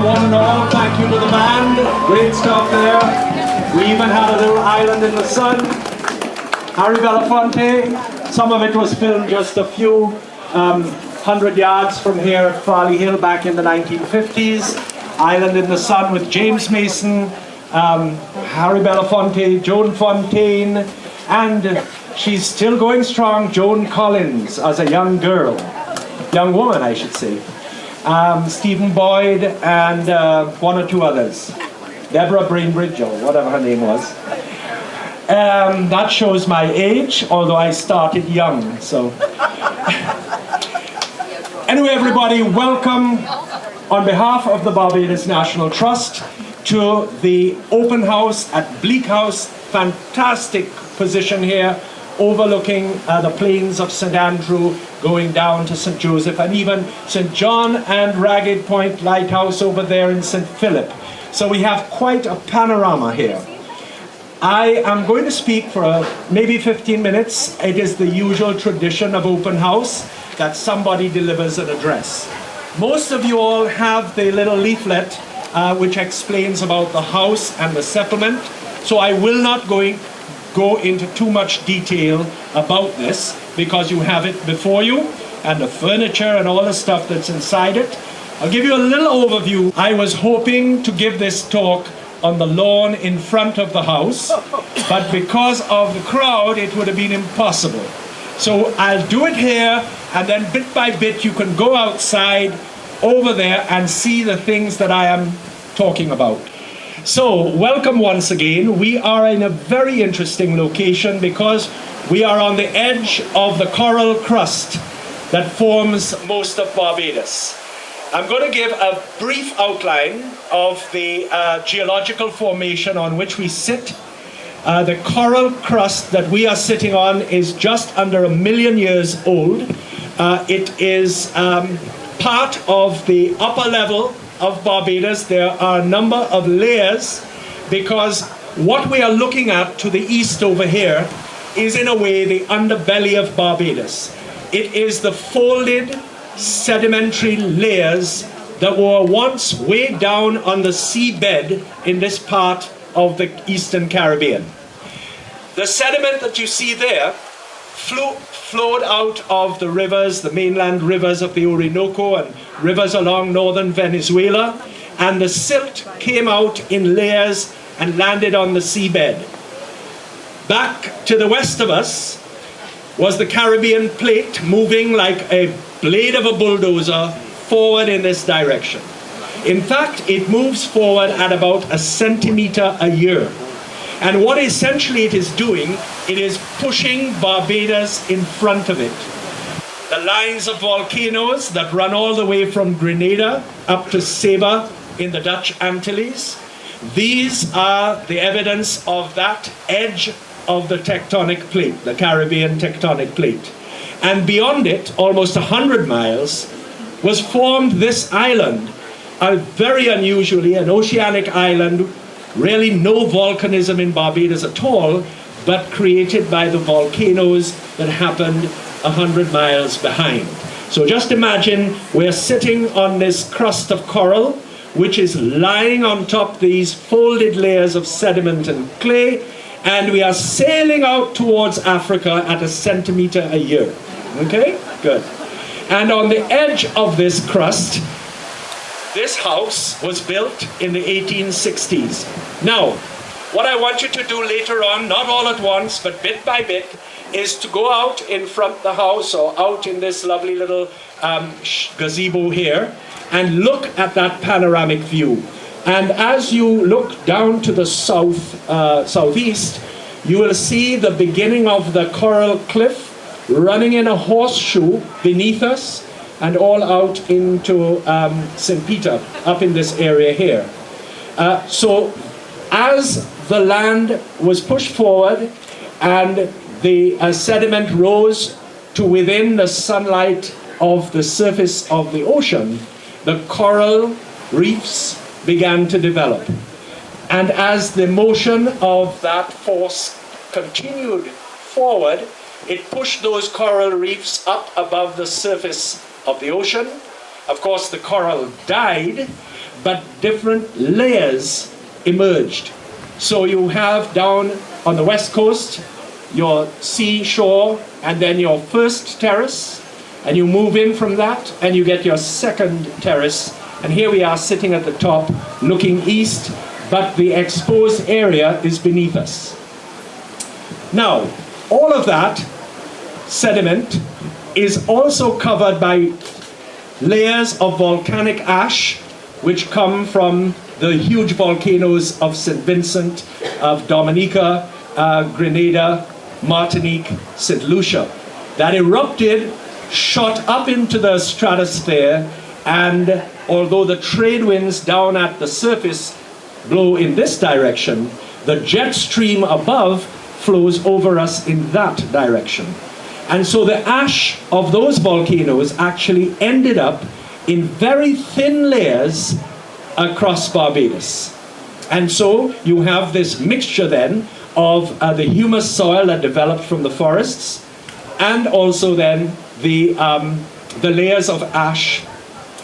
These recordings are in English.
one and all. Thank you to the band. Great stuff there. We even had a little island in the sun. Harry Belafonte. Some of it was filmed just a few hundred yards from here at Farley Hill back in the 1950s. Island in the sun with James Mason, Harry Belafonte, Joan Fontaine, and she's still going strong, Joan Collins, as a young girl. Young woman, I should say. Stephen Boyd and one or two others. Deborah Brainbridge, or whatever her name was. That shows my age, although I started young, so. Anyway, everybody, welcome on behalf of the Barbados National Trust to the open house at Bleak House. Fantastic position here, overlooking the plains of St. Andrew, going down to St. Joseph, and even St. John and Ragged Point Lighthouse over there in St. Philip. So we have quite a panorama here. I am going to speak for maybe 15 minutes. It is the usual tradition of open house that somebody delivers an address. Most of you all have the little leaflet which explains about the house and the settlement, so I will not go into too much detail about this because you have it before you, and the furniture and all the stuff that's inside it. I'll give you a little overview. I was hoping to give this talk on the lawn in front of the house, but because of the crowd it would have been impossible. So I'll do it here, and then bit by bit you can go outside over there and see the things that I am talking about. So welcome once again. We are in a very interesting location because we are on the edge of the coral crust that forms most of Barbados. I'm going to give a brief outline of the geological formation on which we sit. The coral crust that we are sitting on is just under 1 million years old. It is part of the upper level of Barbados. There are a number of layers because what we are looking at to the east over here is in a way the underbelly of Barbados. It is the folded sedimentary layers that were once way down on the seabed in this part of the Eastern Caribbean. The sediment that you see there flowed out of the rivers, the mainland rivers of the Orinoco and rivers along northern Venezuela, and the silt came out in layers and landed on the seabed. Back to the west of us was the Caribbean plate moving like a blade of a bulldozer forward in this direction. In fact, it moves forward at about 1 centimeter a year. And what essentially it is doing, it is pushing Barbados in front of it. The lines of volcanoes that run all the way from Grenada up to Saba in the Dutch Antilles, these are the evidence of that edge of the tectonic plate, the Caribbean tectonic plate. And beyond it, almost 100 miles, was formed this island, very unusually an oceanic island, really no volcanism in Barbados at all, but created by the volcanoes that happened 100 miles behind. So just imagine we're sitting on this crust of coral, which is lying on top these folded layers of sediment and clay, and we are sailing out towards Africa at 1 centimeter a year. Okay, good. And on the edge of this crust, this house was built in the 1860s. Now, what I want you to do later on, not all at once, but bit by bit, is to go out in front of the house or out in this lovely little gazebo here and look at that panoramic view. And as you look down to the southeast, you will see the beginning of the coral cliff running in a horseshoe beneath us and all out into St. Peter, up in this area here. So as the land was pushed forward and the sediment rose to within the sunlight of the surface of the ocean, the coral reefs began to develop. And as the motion of that force continued forward, it pushed those coral reefs up above the surface of the ocean. Of course, the coral died, but different layers emerged. So you have down on the west coast your seashore and then your first terrace, and you move in from that and you get your second terrace, and here we are sitting at the top looking east, but the exposed area is beneath us. Now, all of that sediment is also covered by layers of volcanic ash which come from the huge volcanoes of St. Vincent, of Dominica, Grenada, Martinique, St. Lucia, that erupted, shot up into the stratosphere, and although the trade winds down at the surface blow in this direction, the jet stream above flows over us in that direction. And so the ash of those volcanoes actually ended up in very thin layers across Barbados. And so you have this mixture then of the humus soil that developed from the forests, and also then the layers of ash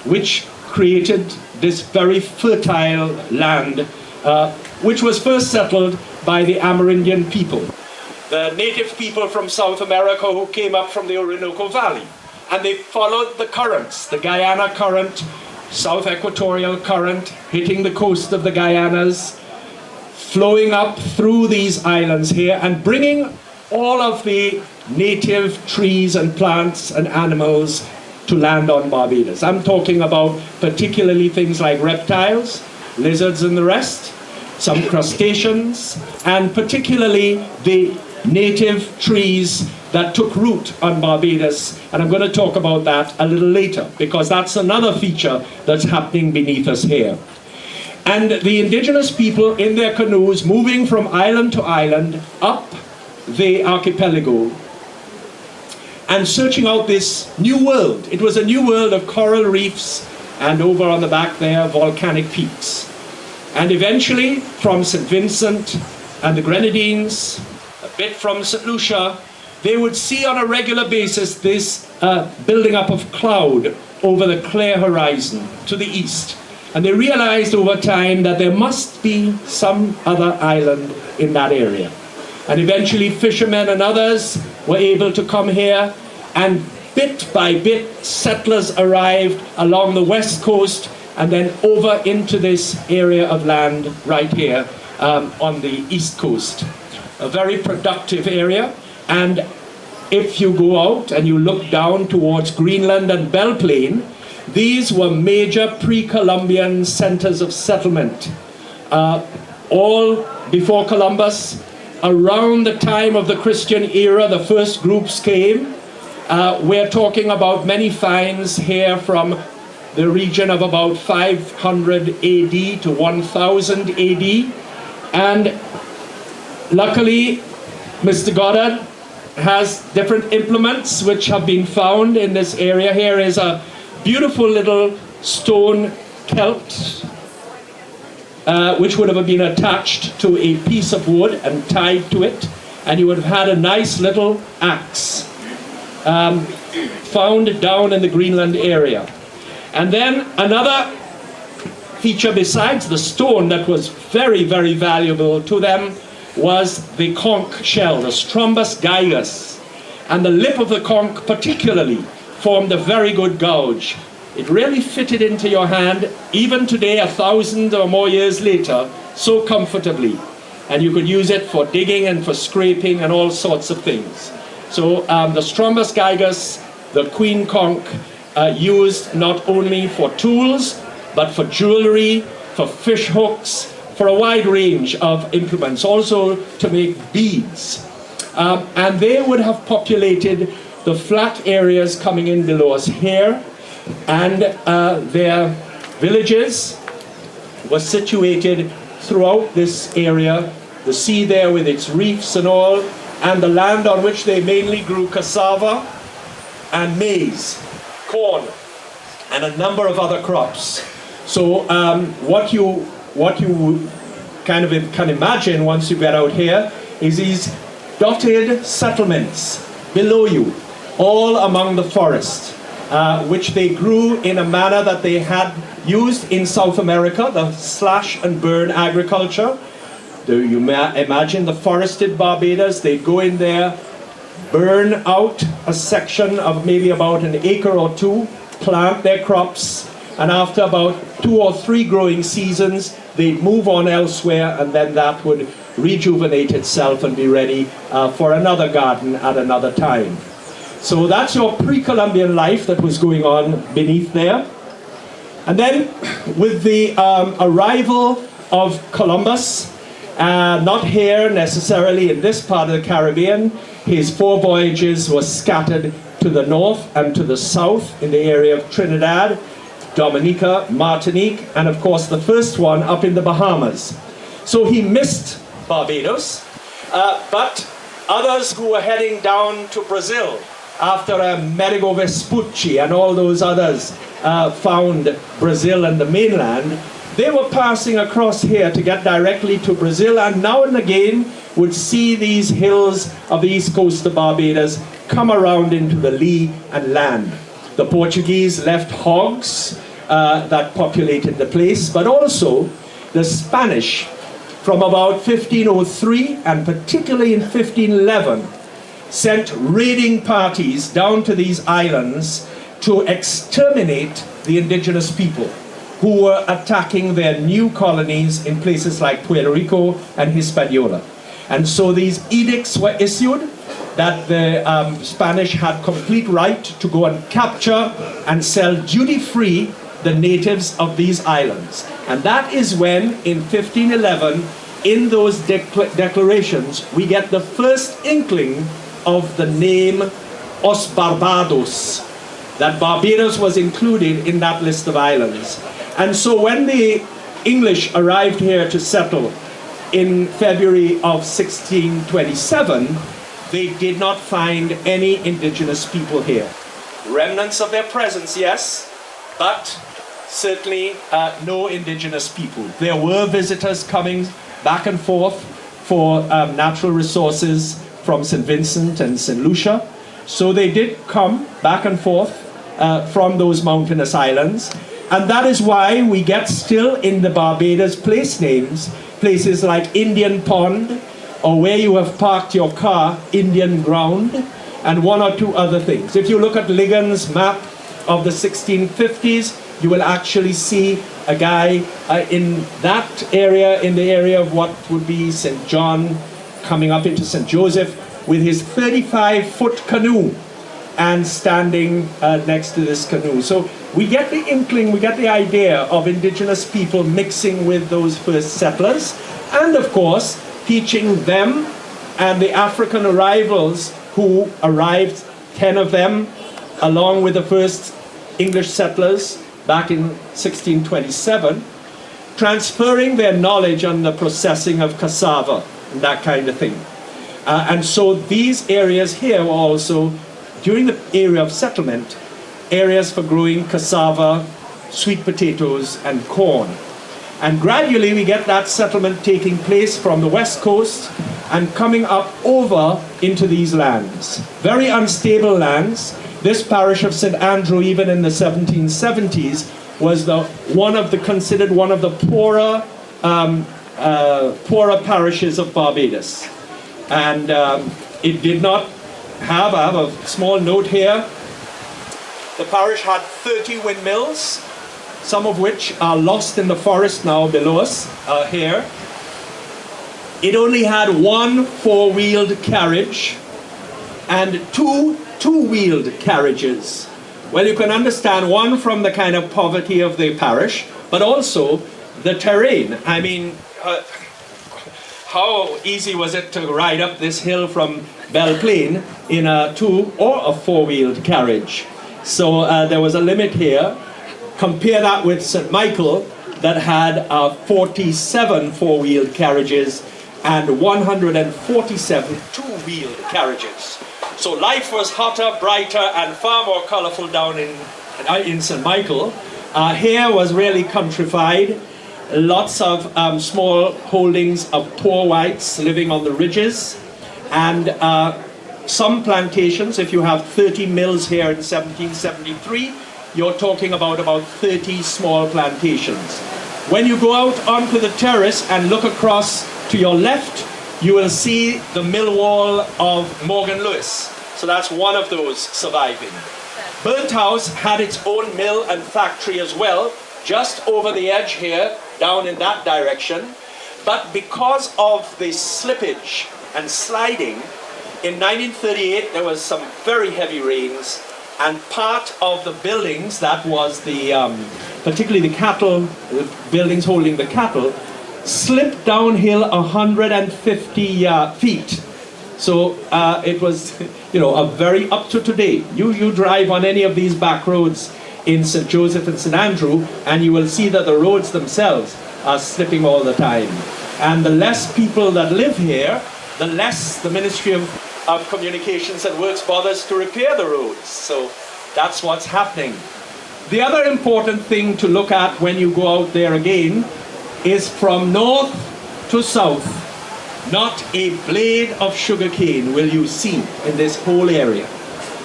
which created this very fertile land, which was first settled by the Amerindian people, the native people from South America who came up from the Orinoco Valley. And they followed the currents, the Guyana current, South Equatorial current, hitting the coast of the Guyanas, flowing up through these islands here and bringing all of the native trees and plants and animals to land on Barbados. I'm talking about particularly things like reptiles, lizards and the rest, some crustaceans, and particularly the native trees that took root on Barbados, and I'm going to talk about that a little later, because that's another feature that's happening beneath us here. And the indigenous people in their canoes moving from island to island up the archipelago and searching out this new world. It was a new world of coral reefs, and over on the back there, volcanic peaks. And eventually, from St. Vincent and the Grenadines, a bit from St. Lucia, they would see on a regular basis this building up of cloud over the clear horizon to the east. And they realized over time that there must be some other island in that area. And eventually fishermen and others were able to come here, and bit by bit settlers arrived along the west coast and then over into this area of land right here on the east coast. A very productive area. And if you go out and you look down towards Greenland and Belle Plaine, these were major pre-Columbian centers of settlement. All before Columbus, around the time of the Christian era, the first groups came. We're talking about many finds here from the region of about 500 AD to 1000 AD. And luckily, Mr. Goddard has different implements which have been found in this area. Here is a beautiful little stone celt which would have been attached to a piece of wood and tied to it, and you would have had a nice little axe found down in the Greenland area. And then another feature besides the stone that was very, very valuable to them was the conch shell, the Strombus gigas. And the lip of the conch particularly formed a very good gouge. It really fitted into your hand, even today, 1,000 or more years later, so comfortably. And you could use it for digging and for scraping and all sorts of things. So the Strombus gigas, the queen conch, used not only for tools, but for jewelry, for fish hooks, for a wide range of implements, also to make beads. And they would have populated the flat areas coming in below us here, and their villages were situated throughout this area, the sea there with its reefs and all, and the land on which they mainly grew cassava and maize, corn, and a number of other crops. So what you kind of can imagine once you get out here is these dotted settlements below you, all among the forest. which they grew in a manner that they had used in South America, the slash and burn agriculture. Do you imagine the forested Barbados? They'd go in there, burn out a section of maybe about an acre or two, plant their crops, and after about 2 or 3 growing seasons, they'd move on elsewhere, and then that would rejuvenate itself and be ready for another garden at another time. So that's your pre-Columbian life that was going on beneath there. And then with the arrival of Columbus, not here necessarily in this part of the Caribbean, his 4 voyages were scattered to the north and to the south in the area of Trinidad, Dominica, Martinique, and of course the first one up in the Bahamas. So he missed Barbados, but others who were heading down to Brazil after Amerigo Vespucci and all those others found Brazil and the mainland, they were passing across here to get directly to Brazil, and now and again would see these hills of the east coast of Barbados come around into the lee and land. The Portuguese left hogs that populated the place, but also the Spanish from about 1503 and particularly in 1511 sent raiding parties down to these islands to exterminate the indigenous people who were attacking their new colonies in places like Puerto Rico and Hispaniola. And so these edicts were issued that the Spanish had complete right to go and capture and sell duty-free the natives of these islands. And that is when, in 1511, in those declarations, we get the first inkling of the name Os Barbados, that Barbados was included in that list of islands. And so when the English arrived here to settle in February of 1627, they did not find any indigenous people here. Remnants of their presence, yes, but certainly no indigenous people. There were visitors coming back and forth for natural resources from St. Vincent and St. Lucia. So they did come back and forth from those mountainous islands. And that is why we get still in the Barbados place names, places like Indian Pond, or where you have parked your car, Indian Ground, and 1 or 2 other things. If you look at Ligon's map of the 1650s, you will actually see a guy in that area, in the area of what would be St. John, coming up into St. Joseph, with his 35-foot canoe and standing next to this canoe. So we get the inkling, we get the idea of indigenous people mixing with those first settlers, and of course, teaching them and the African arrivals who arrived, 10 of them, along with the first English settlers back in 1627, transferring their knowledge on the processing of cassava and that kind of thing. And so these areas here were also, during the area of settlement, areas for growing cassava, sweet potatoes, and corn. And gradually we get that settlement taking place from the west coast and coming up over into these lands. Very unstable lands. This parish of St. Andrew, even in the 1770s, was considered one of the poorer parishes of Barbados. And it did not have, I have a small note here, the parish had 30 windmills, some of which are lost in the forest now below us here. It only had 1 4-wheeled carriage and 2 2-wheeled carriages. Well, you can understand, one, from the kind of poverty of the parish, but also the terrain. I mean, how easy was it to ride up this hill from Belle Plaine in a 2 or a 4-wheeled carriage? So there was a limit here. Compare that with St. Michael, that had 47 4-wheeled carriages and 147 2-wheeled carriages. So life was hotter, brighter, and far more colorful down in St. Michael. Here was really countrified. Lots of small holdings of poor whites living on the ridges, and some plantations, if you have 30 mills here in 1773, you're talking about 30 small plantations. When you go out onto the terrace and look across to your left, you will see the mill wall of Morgan Lewis. So that's one of those surviving. Burnt House had its own mill and factory as well, just over the edge here, down in that direction. But because of the slippage and sliding, in 1938 there was some very heavy rains, and part of the buildings, that was the, particularly the cattle, the buildings holding the cattle, slipped downhill 150 feet. So it was, a very, up to today, you drive on any of these back roads in St. Joseph and St. Andrew, and you will see that the roads themselves are slipping all the time. And the less people that live here, the less the Ministry of Communications and Works bothers to repair the roads. So that's what's happening. The other important thing to look at when you go out there again is from north to south, not a blade of sugarcane will you see in this whole area.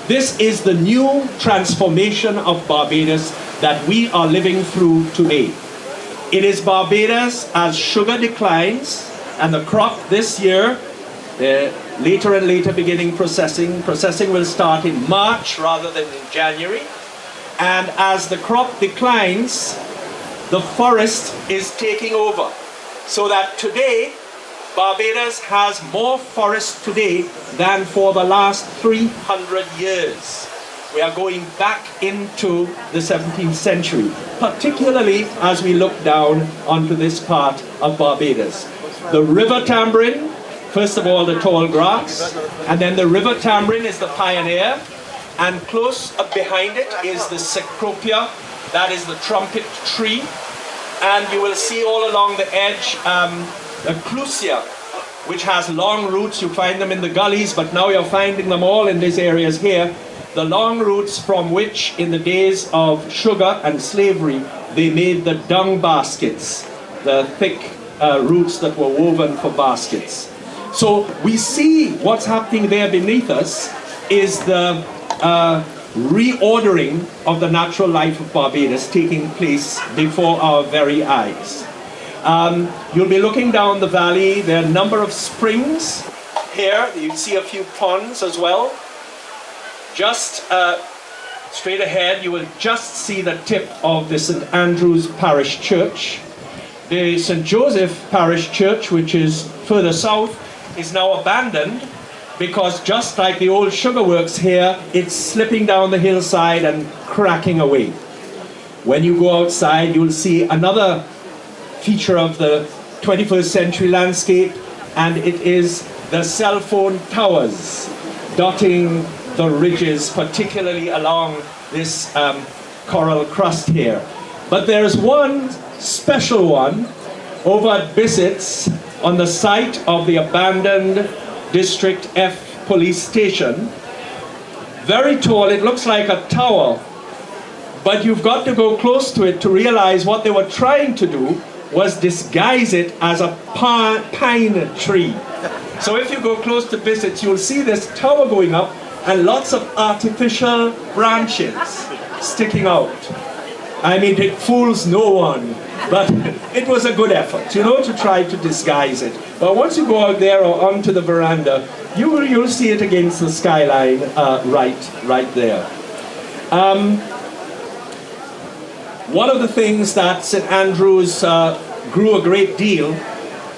This is the new transformation of Barbados that we are living through today. It is Barbados as sugar declines, and the crop this year, later and later beginning processing. Processing will start in March rather than in January. And as the crop declines, the forest is taking over. So that today, Barbados has more forest today than for the last 300 years. We are going back into the 17th century, particularly as we look down onto this part of Barbados. The River Tamarind, first of all the tall grass, and then the River Tamarind is the pioneer, and close up behind it is the Cecropia, that is the trumpet tree, and you will see all along the edge a clusia, which has long roots. You find them in the gullies, but now you're finding them all in these areas here. The long roots from which, in the days of sugar and slavery, they made the dung baskets, the thick roots that were woven for baskets. So we see what's happening there beneath us is the reordering of the natural life of Barbados taking place before our very eyes. You'll be looking down the valley. There are a number of springs here. You see a few ponds as well. Just straight ahead, you will just see the tip of the St. Andrew's Parish Church. The St. Joseph Parish Church, which is further south, is now abandoned because just like the old sugar works here, it's slipping down the hillside and cracking away. When you go outside, you'll see another feature of the 21st century landscape, and it is the cell phone towers dotting the ridges, particularly along this coral crust here. But there's one special one over at Bissett's on the site of the abandoned District F police station. Very tall, it looks like a tower, but you've got to go close to it to realize what they were trying to do was disguise it as a pine tree. So if you go close to Bissett's, you'll see this tower going up and lots of artificial branches sticking out. I mean, it fools no one, but it was a good effort, to try to disguise it. But once you go out there or onto the veranda, you'll see it against the skyline right there. One of the things that St. Andrews grew a great deal,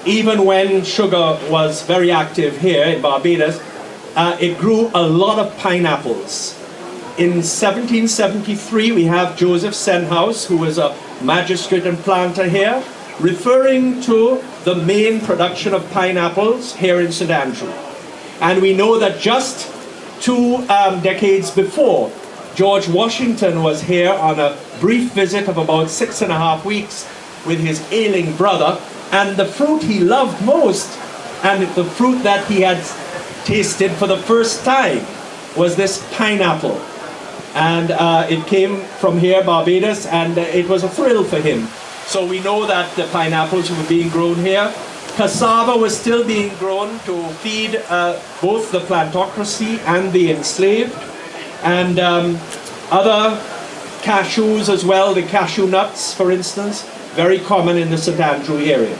even when sugar was very active here in Barbados, it grew a lot of pineapples. In 1773, we have Joseph Senhouse, who was a magistrate and planter here, referring to the main production of pineapples here in St. Andrew. And we know that just 2 decades before, George Washington was here on a brief visit of about 6.5 weeks with his ailing brother, and the fruit he loved most, and the fruit that he had tasted for the first time, was this pineapple. And it came from here, Barbados, and it was a thrill for him. So we know that the pineapples were being grown here. Cassava was still being grown to feed both the plantocracy and the enslaved, and other cashews as well, the cashew nuts, for instance, very common in the St. Andrew area.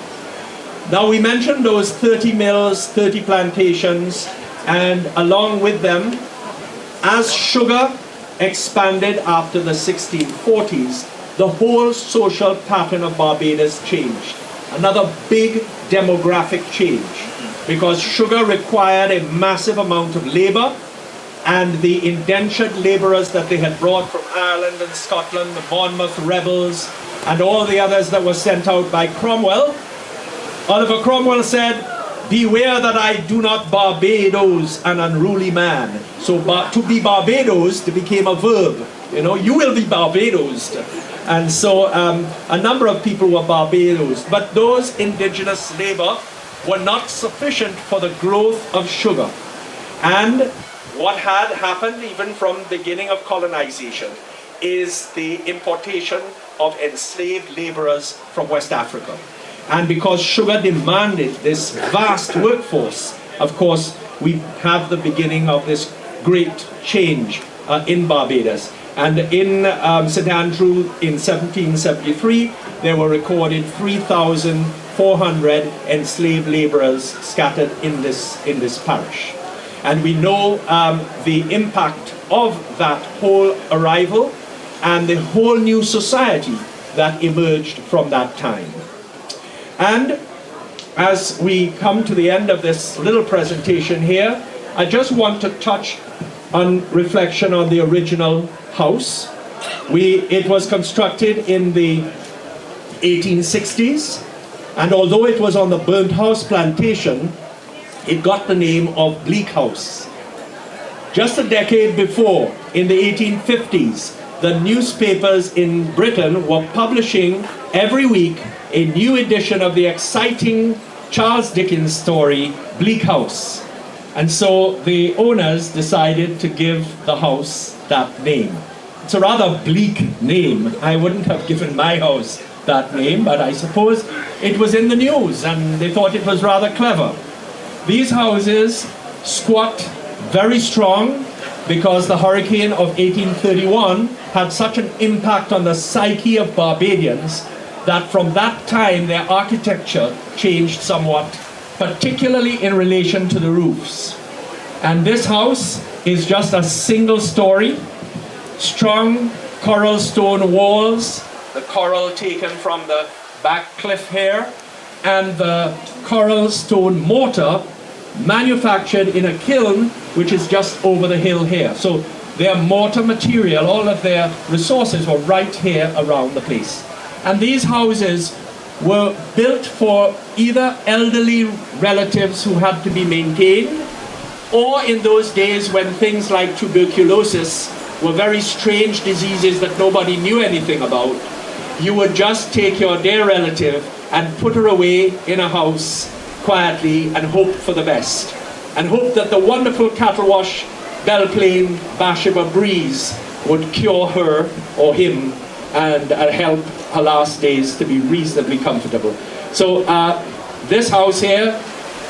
Now, we mentioned those 30 mills, 30 plantations, and along with them, as sugar expanded after the 1640s, the whole social pattern of Barbados changed. Another big demographic change, because sugar required a massive amount of labor, and the indentured laborers that they had brought from Ireland and Scotland, the Monmouth rebels, and all the others that were sent out by Cromwell, Oliver Cromwell said, "Beware that I do not Barbados an unruly man." So to be Barbados became a verb. You know, you will be Barbados. And so a number of people were Barbados. But those indigenous labor were not sufficient for the growth of sugar. And what had happened even from the beginning of colonization is the importation of enslaved laborers from West Africa. And because sugar demanded this vast workforce, of course, we have the beginning of this great change in Barbados. And in St. Andrew in 1773, there were recorded 3,400 enslaved laborers scattered in this parish. And we know the impact of that whole arrival and the whole new society that emerged from that time. And as we come to the end of this little presentation here, I just want to touch on reflection on the original house. It was constructed in the 1860s, and although it was on the burnt house plantation, it got the name of Bleak House. Just a decade before, in the 1850s, the newspapers in Britain were publishing every week a new edition of the exciting Charles Dickens story, Bleak House. And so the owners decided to give the house that name. It's a rather bleak name. I wouldn't have given my house that name, but I suppose it was in the news and they thought it was rather clever. These houses squat very strong because the hurricane of 1831 had such an impact on the psyche of Barbadians that from that time their architecture changed somewhat, particularly in relation to the roofs. And this house is just a single story, strong coral stone walls, the coral taken from the back cliff here, and the coral stone mortar manufactured in a kiln which is just over the hill here. So their mortar material, all of their resources were right here around the place. And these houses were built for either elderly relatives who had to be maintained, or in those days when things like tuberculosis were very strange diseases that nobody knew anything about, you would just take your dear relative and put her away in a house quietly and hope for the best. And hope that the wonderful cattle wash, bell plain, Bathsheba breeze would cure her or him and help her last days to be reasonably comfortable. So this house here,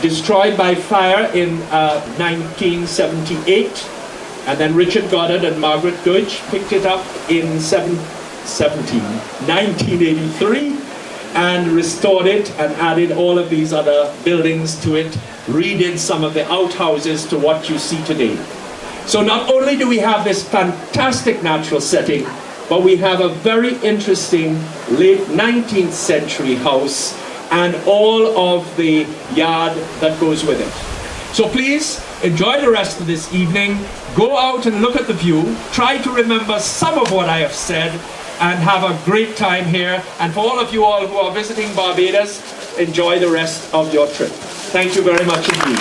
destroyed by fire in 1978, and then Richard Goddard and Margaret Deutsch picked it up in 1983 and restored it and added all of these other buildings to it, redid some of the outhouses to what you see today. So not only do we have this fantastic natural setting, but we have a very interesting late 19th century house and all of the yard that goes with it. So please enjoy the rest of this evening. Go out and look at the view. Try to remember some of what I have said and have a great time here. And for all of you all who are visiting Barbados, enjoy the rest of your trip. Thank you very much indeed.